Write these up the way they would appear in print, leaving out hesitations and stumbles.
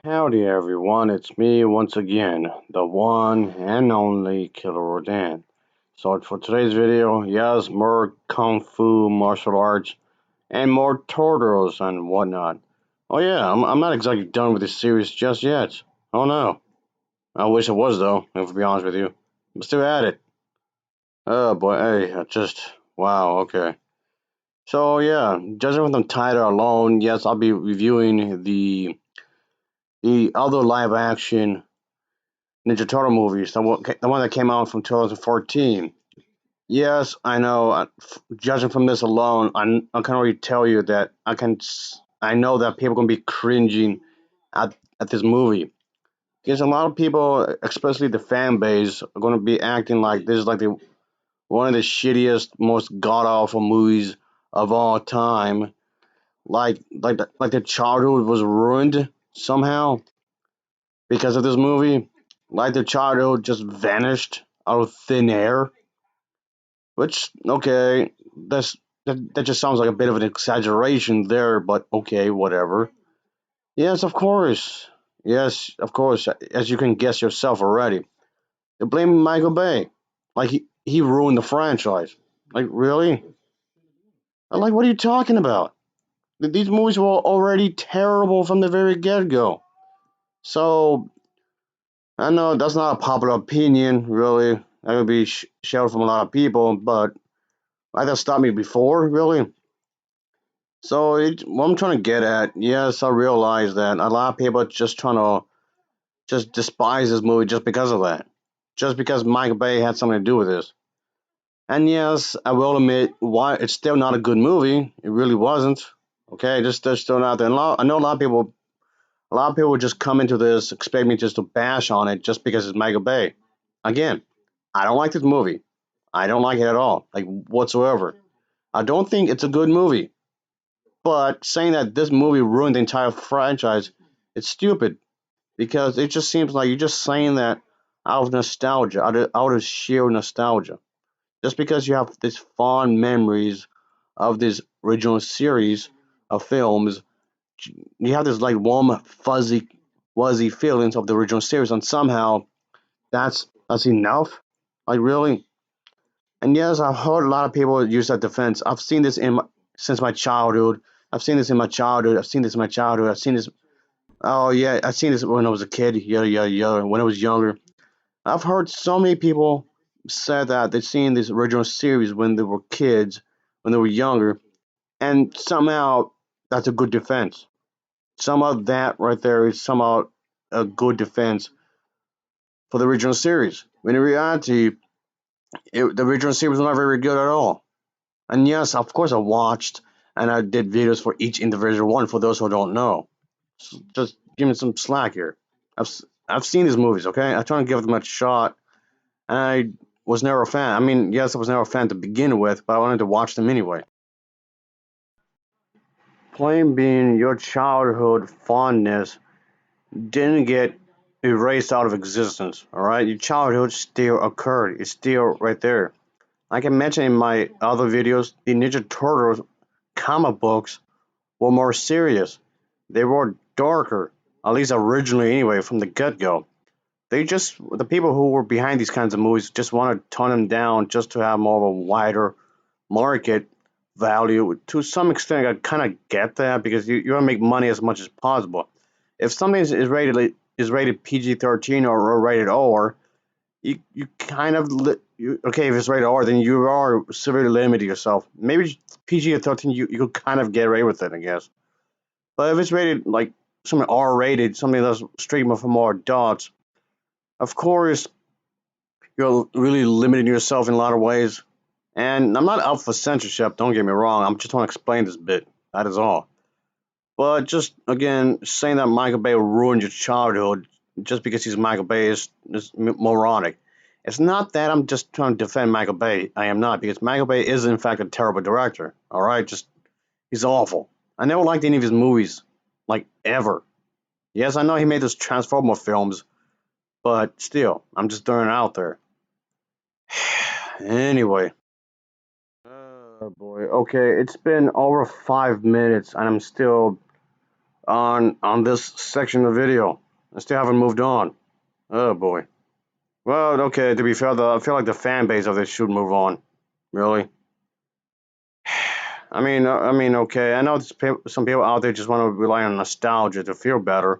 Howdy everyone, it's me once again, the one and only Killer Rodan. So for today's video, yes, more Kung Fu martial arts and more turtles and whatnot. Oh yeah, I'm not exactly done with this series just yet. Oh no. I wish I was though, if to be honest with you. I'm still at it. Oh boy, hey, wow, okay. So yeah, judging from the title alone, yes, I'll be reviewing the other live action Ninja Turtle movies, the one that came out from 2014. Yes, I know. Judging from this alone, I can already tell you that I know that people are gonna be cringing at this movie because a lot of people, especially the fan base, are gonna be acting like this is like the one of the shittiest, most god awful movies of all time. Like their childhood was ruined somehow because of this movie. Like their childhood just vanished out of thin air. Which, okay, that just sounds like a bit of an exaggeration there, but okay, whatever. Yes, of course. Yes, of course. As you can guess yourself already, they're blaming Michael Bay, like he ruined the franchise. Like really? Like what are you talking about? These movies were already terrible from the very get go. So I know that's not a popular opinion, really. That would be shared from a lot of people, but that stopped me before, really. So what I'm trying to get at, yes, I realize that a lot of people are just trying to just despise this movie just because of that, just because Michael Bay had something to do with this. And yes, I will admit, why it's still not a good movie. It really wasn't. Okay, just they're still not there. And I know a lot of people would just come into this expect me just to bash on it just because it's Michael Bay. Again, I don't like this movie. I don't like it at all, like whatsoever. I don't think it's a good movie. But saying that this movie ruined the entire franchise, it's stupid because it just seems like you're just saying that out of nostalgia, out of sheer nostalgia. Just because you have these fond memories of this original series of films, you have this like warm, fuzzy, fuzzy feelings of the original series, and somehow that's enough. Like really? And yes, I've heard a lot of people use that defense. I've seen this since my childhood. I've seen this in my childhood. I've seen this in my childhood. I've seen this. Oh yeah, I've seen this when I was a kid. Yeah, yeah, yeah. When I was younger, I've heard so many people say that they've seen this original series when they were kids, when they were younger, and somehow that's a good defense. Somehow that right there is somehow a good defense for the original series. When in reality, the original series was not very good at all. And yes, of course, I watched and I did videos for each individual one. For those who don't know, just give me some slack here. I've seen these movies. Okay, I try to give them a shot. And I was never a fan. I mean, yes, I was never a fan to begin with, but I wanted to watch them anyway. Plain being, your childhood fondness didn't get erased out of existence. All right, your childhood still occurred. It's still right there. Like I mentioned in my other videos, the Ninja Turtles comic books were more serious. They were darker, at least originally anyway, from the get go. The people who were behind these kinds of movies just want to tone them down just to have more of a wider market value. To some extent, I kind of get that because you want to make money as much as possible. If something is rated PG-13 or rated R, you kind of okay, if it's rated R, then you are severely limiting yourself. Maybe PG-13, you could kind of get away with it, I guess. But if it's rated like something R rated, something that's straight for more adults, of course you're really limiting yourself in a lot of ways. And I'm not out for censorship, don't get me wrong. I'm just trying to explain this bit. That is all. But just again, saying that Michael Bay ruined your childhood just because he's Michael Bay is moronic. It's not that I'm just trying to defend Michael Bay. I am not, because Michael Bay is in fact a terrible director. All right, just he's awful. I never liked any of his movies. like ever. Yes, I know he made those Transformer films, but still, I'm just throwing it out there. Anyway. Oh boy. Okay, it's been over 5 minutes and I'm still on this section of the video. I still haven't moved on. Oh boy. Well, okay, to be fair, I feel like the fan base of this should move on. Really? Okay, I know some people out there just want to rely on nostalgia to feel better,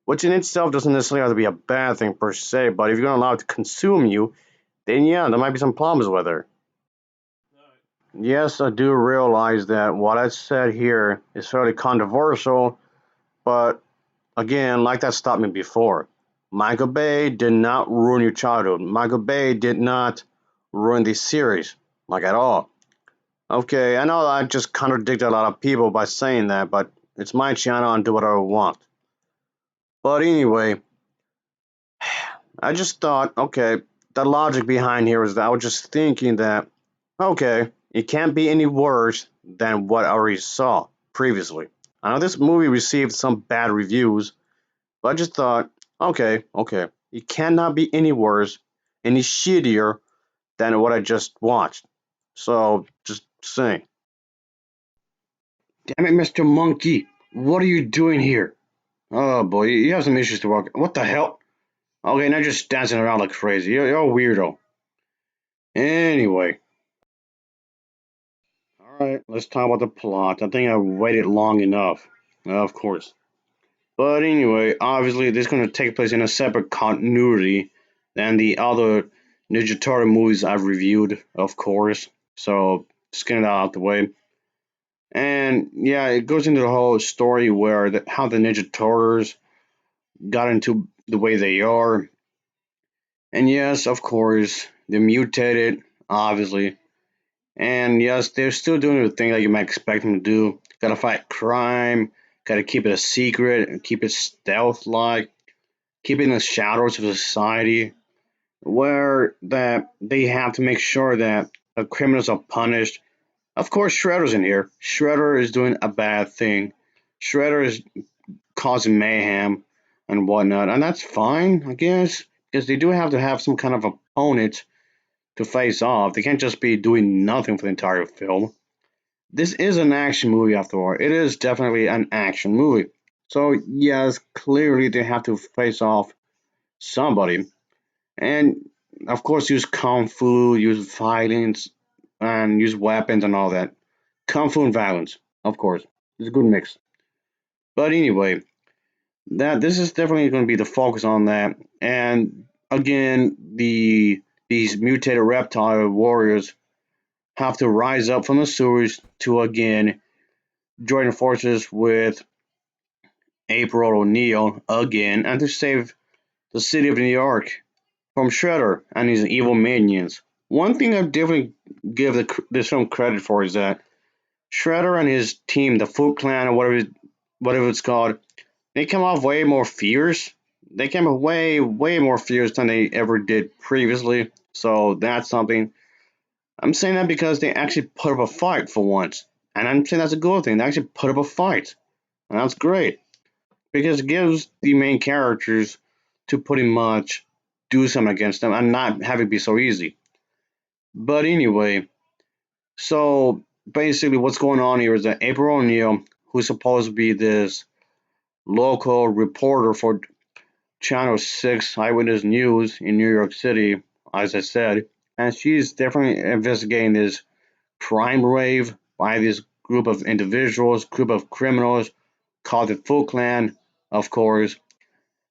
which in itself doesn't necessarily have to be a bad thing per se, but if you're gonna allow it to consume you, then yeah, there might be some problems with it. Yes, I do realize that what I said here is fairly controversial, but again, like that stopped me before. Michael Bay did not ruin your childhood. Michael Bay did not ruin the series, like at all. Okay, I know I just contradicted a lot of people by saying that, but it's my channel and do whatever I want. But anyway, I just thought, okay, the logic behind here is that I was just thinking that, okay, it can't be any worse than what I already saw previously. I know this movie received some bad reviews, but I just thought, okay, it cannot be any worse, any shittier than what I just watched. So, just saying. Damn it, Mr. Monkey, what are you doing here? Oh boy, you have some issues to work. What the hell? Okay, now you're just dancing around like crazy. You're a weirdo. Anyway, alright, let's talk about the plot. I think I waited long enough. Of course. But anyway, obviously, this is going to take place in a separate continuity than the other Ninja Turtle movies I've reviewed, of course. So, just getting that out the way. And yeah, it goes into the whole story where how the Ninja Turtles got into the way they are. And yes, of course, they're mutated, obviously. And yes, they're still doing the thing that you might expect them to do. Gotta fight crime, gotta keep it a secret, and keep it stealth like, keep it in the shadows of society, where that they have to make sure that the criminals are punished. Of course, Shredder's in here. Shredder is doing a bad thing. Shredder is causing mayhem and whatnot, and that's fine, I guess, because they do have to have some kind of opponent to face off. They can't just be doing nothing for the entire film. This is an action movie after all. It is definitely an action movie. So yes, clearly they have to face off somebody. And of course use kung fu, use violence, and use weapons and all that. Kung fu and violence, of course. It's a good mix. But anyway, that this is definitely going to be the focus on that. And again, these mutated reptile warriors have to rise up from the sewers to again join forces with April O'Neil again and to save the city of New York from Shredder and his evil minions. One thing I definitely give this film credit for is that Shredder and his team, the Foot Clan or whatever it's called, they come off way more fierce. They came off way more fierce than they ever did previously. So that's something. I'm saying that because they actually put up a fight for once. And I'm saying that's a good thing. They actually put up a fight. And that's great. Because it gives the main characters to pretty much do something against them and not have it be so easy. But anyway, so basically what's going on here is that April O'Neil, who's supposed to be this local reporter for Channel 6 Eyewitness News in New York City, as I said, and she's definitely investigating this crime wave by this group of individuals, group of criminals called the Foot Clan, of course.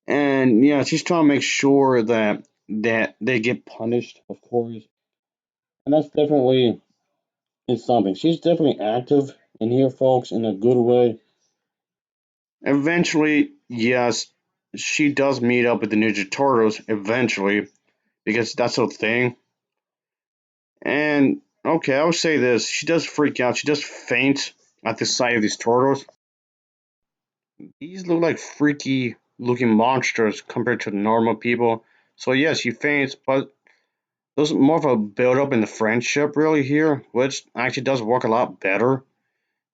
And yeah, she's trying to make sure that they get punished, of course. And that's definitely is something. She's definitely active in here, folks, in a good way. Eventually, yes, she does meet up with the Ninja Turtles eventually, because that's her thing. And okay, I would say this: she does freak out. She does faint at the sight of these turtles. These look like freaky looking monsters compared to normal people. So yes, she faints, but there's more of a build up in the friendship really here, which actually does work a lot better.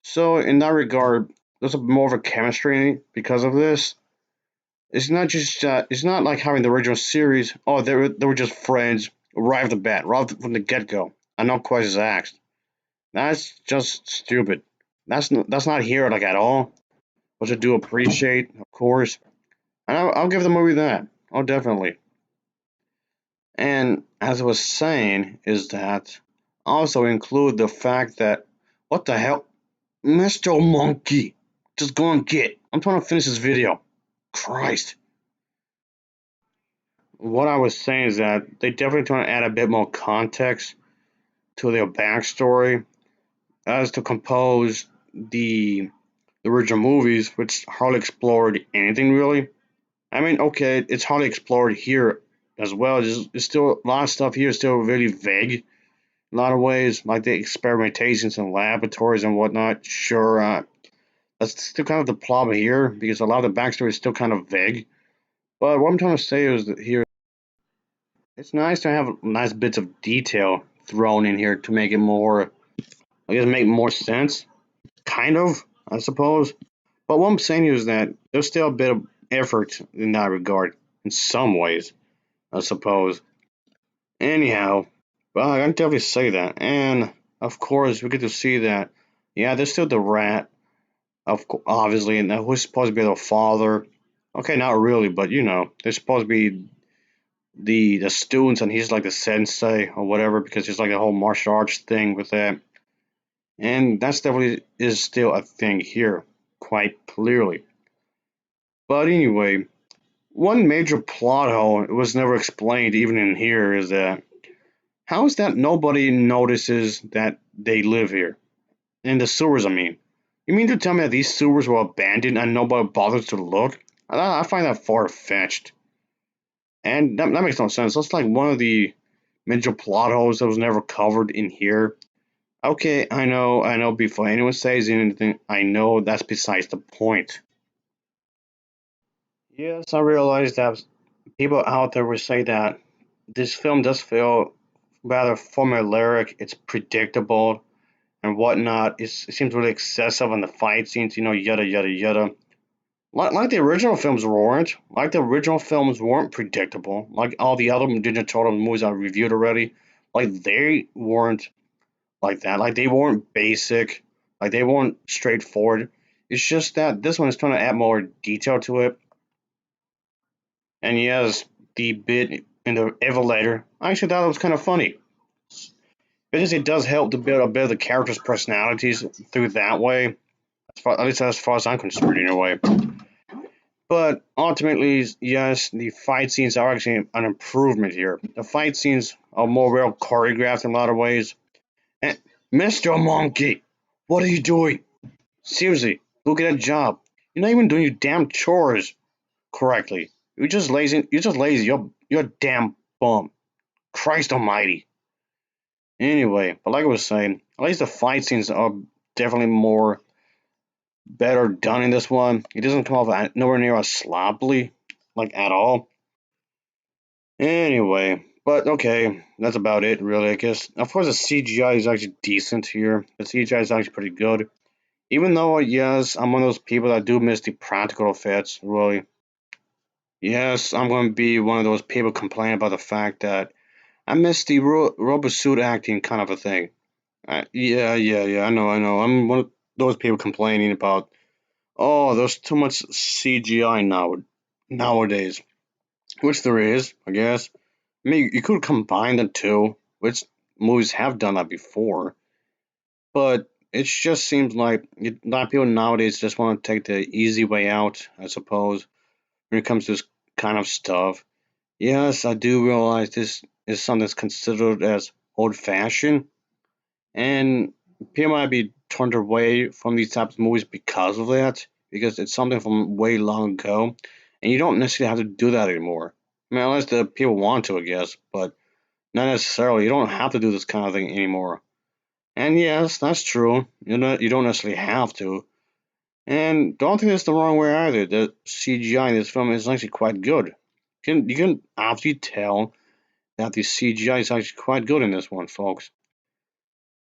So in that regard, there's a more of a chemistry because of this. It's not just it's not like having the original series. Oh, they were just friends right off the bat, right from the get go, and no questions asked. That's just stupid. That's not here like at all, which I do appreciate, of course, and I'll give the movie that. Oh, definitely. And as I was saying, is that also include the fact that what the hell, Mr. Monkey, just go and get. I'm trying to finish this video. Christ. What I was saying is that they definitely trying to add a bit more context to their backstory as to compose the original movies, which hardly explored anything really. I mean, okay, it's hardly explored here as well. It's still a lot of stuff here is still really vague. A lot of ways, like the experimentations in laboratories and whatnot. Sure, that's still kind of the problem here because a lot of the backstory is still kind of vague. But what I'm trying to say is that here it's nice to have nice bits of detail thrown in here to make it more, I guess, make more sense. Kind of, I suppose. But what I'm saying is that there's still a bit of effort in that regard, in some ways, I suppose. Anyhow, well, I can definitely say that. And of course, we get to see that, yeah, there's still the rat, obviously, and who's supposed to be the father. Okay, not really, but they're supposed to be the students, and he's like the sensei or whatever, because there's like a whole martial arts thing with that. And that's definitely is still a thing here, quite clearly. But anyway, one major plot hole it was never explained even in here is that how is that nobody notices that they live here? In the sewers, I mean. You mean to tell me that these sewers were abandoned and nobody bothers to look? I find that far-fetched. And that makes no sense. That's like one of the major plot holes that was never covered in here. Okay, I know, before anyone says anything, I know that's besides the point. Yes, I realize that people out there will say that this film does feel rather formulaic, it's predictable and whatnot. It seems really excessive on the fight scenes, yada yada yada. Like the original films weren't. Like the original films weren't predictable. Like all the other Ninja Turtle movies I reviewed already. Like they weren't like that. Like they weren't basic. Like they weren't straightforward. It's just that this one is trying to add more detail to it. And yes, the bit in the elevator, I actually thought it was kind of funny. Because it does help to build a bit of the characters' personalities through that way. At least as far as I'm concerned, in a way. But ultimately, yes, the fight scenes are actually an improvement here. The fight scenes are more well choreographed in a lot of ways. And Mr. Monkey, what are you doing? Seriously, look at that job. You're not even doing your damn chores correctly. You're just lazy. You're just lazy. You're a damn bum. Christ Almighty. Anyway, but like I was saying, at least the fight scenes are definitely more better done in this one. It doesn't come off nowhere near as sloppily, like at all. Anyway, but okay, that's about it, really. I guess. Of course, the CGI is actually decent here. The CGI is actually pretty good. Even though, yes, I'm one of those people that do miss the practical effects, really. Yes, I'm going to be one of those people complaining about the fact that I miss the rubber suit acting kind of a thing. Yeah. I know. I'm one of those people complaining about, oh, there's too much CGI nowadays, which there is, I guess. I mean, you could combine the two, which movies have done that before, but it just seems like a lot of people nowadays just want to take the easy way out, I suppose, when it comes to this kind of stuff. Yes, I do realize this is something that's considered as old fashioned, and people might be turned away from these types of movies because of that, because it's something from way long ago, and you don't necessarily have to do that anymore. I mean, unless the people want to, I guess, but not necessarily. You don't have to do this kind of thing anymore. And yes, that's true. You don't necessarily have to. And don't think it's the wrong way either. The CGI in this film is actually quite good. You can obviously tell that the CGI is actually quite good in this one, folks.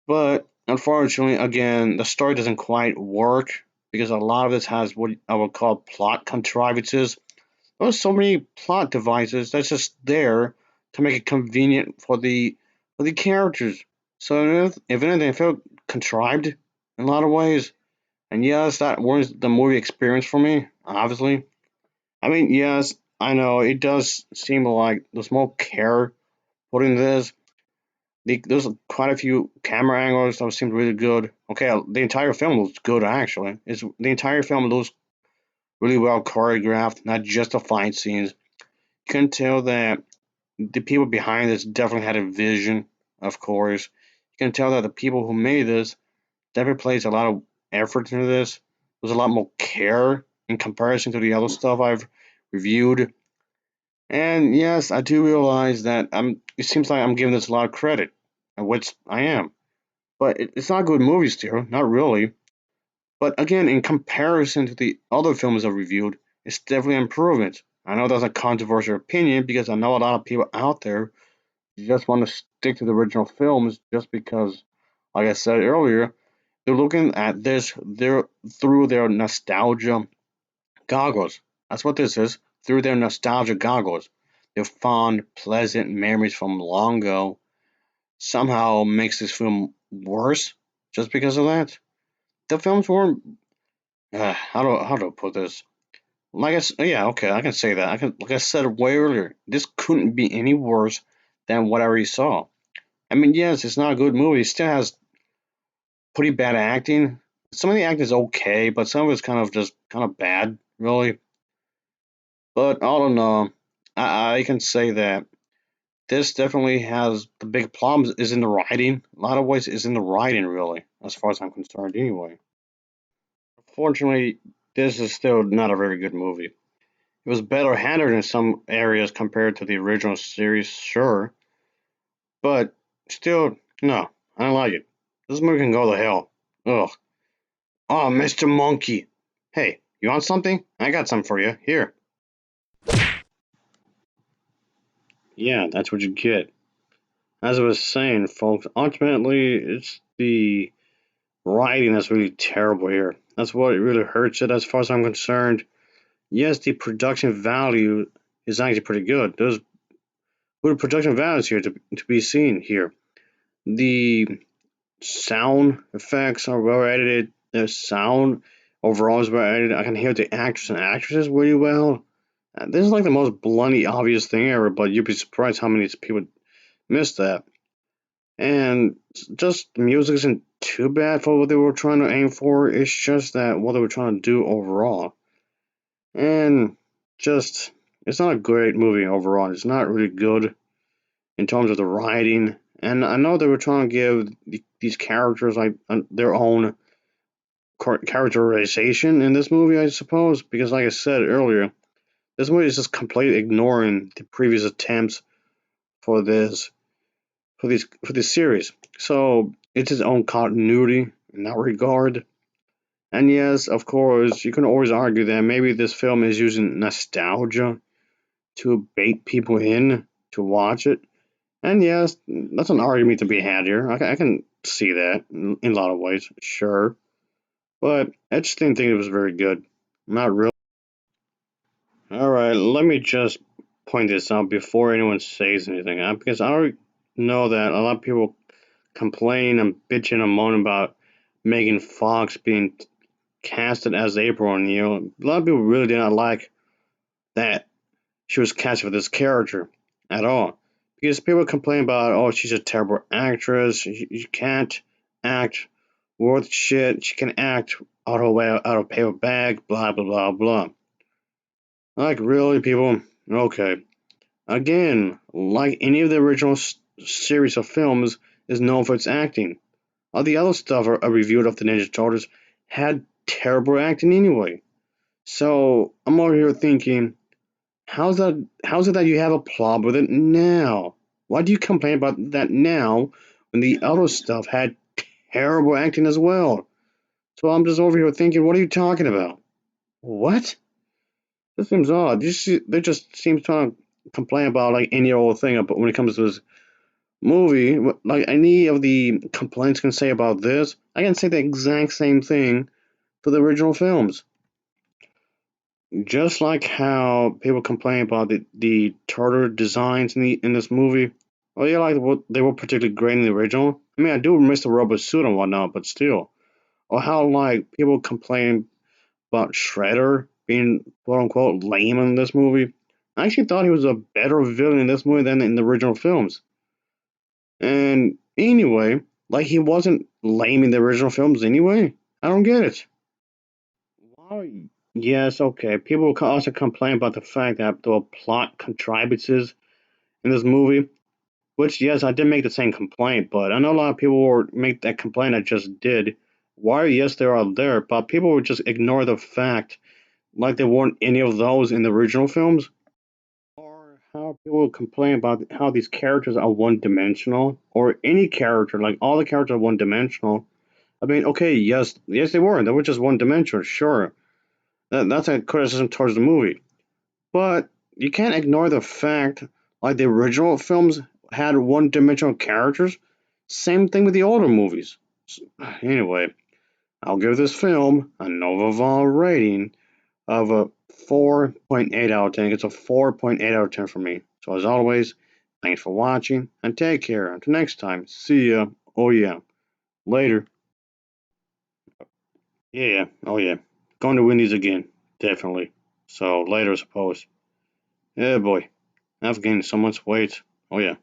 But unfortunately, again, the story doesn't quite work because a lot of this has what I would call plot contrivances. There's so many plot devices that's just there to make it convenient for the characters. So if anything, it felt contrived in a lot of ways. And yes, that was the movie experience for me, obviously. I mean, yes, I know it does seem like there's more care put in this. There's quite a few camera angles that seemed really good. Okay, the entire film was good actually. The entire film looks really well choreographed, not just the fight scenes. You can tell that the people behind this definitely had a vision, of course. You can tell that the people who made this definitely placed a lot of effort into this. There's a lot more care in comparison to the other stuff I've reviewed. And yes, I do realize that it seems like I'm giving this a lot of credit, which I am. But it's not a good movie still, not really. But again, in comparison to the other films I've reviewed, it's definitely an improvement. I know that's a controversial opinion because I know a lot of people out there just want to stick to the original films just because, like I said earlier, they're looking at this through their nostalgia goggles. That's what this is, through their nostalgia goggles. Their fond, pleasant memories from long ago somehow makes this film worse just because of that. The films weren't. How do I put this? Yeah, okay, I can say that. Like I said way earlier, this couldn't be any worse than what I already saw. I mean, yes, it's not a good movie. It still has pretty bad acting. Some of the acting is okay, but some of it's kind of just kind of bad, really. But all in all, I can say that this definitely has the big problem is in the writing. A lot of ways is in the writing, really, as far as I'm concerned, anyway. Fortunately, this is still not a very good movie. It was better handled in some areas compared to the original series, sure, but still, no, I don't like it. This movie can go to hell. Ugh. Oh, Mr. Monkey. Hey, you want something? I got some for you. Here. Yeah, that's what you get. As I was saying, folks, ultimately, it's the writing that's really terrible here. That's what really hurts it as far as I'm concerned. Yes, the production value is actually pretty good. There's good production values here to be seen here. The sound effects are well edited. The sound overall is well edited. I can hear the actors and actresses really well. This is like the most bluntly obvious thing ever, but you'd be surprised how many people miss that. And just the music isn't too bad for what they were trying to aim for. It's just that what they were trying to do overall. And just, it's not a great movie overall. It's not really good in terms of the writing. And I know they were trying to give these characters like their own characterization in this movie, I suppose, because like I said earlier, this movie is just completely ignoring the previous attempts for this series. So it's its own continuity in that regard. And yes, of course, you can always argue that maybe this film is using nostalgia to bait people in to watch it. And yes, that's an argument to be had here. I can see that in a lot of ways, sure. But I just didn't think it was very good. Not really. Alright, let me just point this out before anyone says anything. Because I already know that a lot of people complain and bitching and moan about Megan Fox being casted as April O'Neil. A lot of people really did not like that she was cast for this character at all. Because people complain about, oh, she's a terrible actress. She can't act worth shit. She can act out of paper bag. Blah blah blah blah. Like really, people? Okay. Again, like any of the original series of films, is known for its acting. All the other stuff I reviewed of the Ninja Turtles had terrible acting anyway. So I'm over here thinking, how's it that you have a problem with it now? Why do you complain about that now when the other stuff had terrible acting as well? So I'm just over here thinking, what are you talking about? What? This seems odd. They just seem trying to complain about like any old thing but when it comes to this movie. Like any of the complaints can say about this, I can say the exact same thing for the original films. Just like how people complain about the turtle designs in this movie. Oh yeah, like what they were particularly great in the original. I mean, I do miss the rubber suit and whatnot, but still. Or how like people complain about Shredder being quote unquote lame in this movie. I actually thought he was a better villain in this movie than in the original films. And anyway, like he wasn't lame in the original films anyway. I don't get it. Why? Yes, okay. People will also complain about the fact that there were plot contrivances in this movie. Which, yes, I did make the same complaint, but I know a lot of people will make that complaint I just did. Why, yes, they are there, but people would just ignore the fact like there weren't any of those in the original films. Or how people complain about how these characters are one dimensional, or any character, like all the characters are one dimensional. I mean, okay, yes, they were. They were just one dimensional, sure. That's a criticism towards the movie. But you can't ignore the fact, like the original films had one dimensional characters. Same thing with the older movies. Anyway, I'll give this film a Nova rating of a 4.8 out of 10. It's a 4.8 out of 10 for me. So as always, thanks for watching and take care. Until next time, see ya. Oh yeah, later. Yeah, oh yeah. Going to win these again, definitely. So later, I suppose. Yeah, boy. I've gained so much weight. Oh yeah.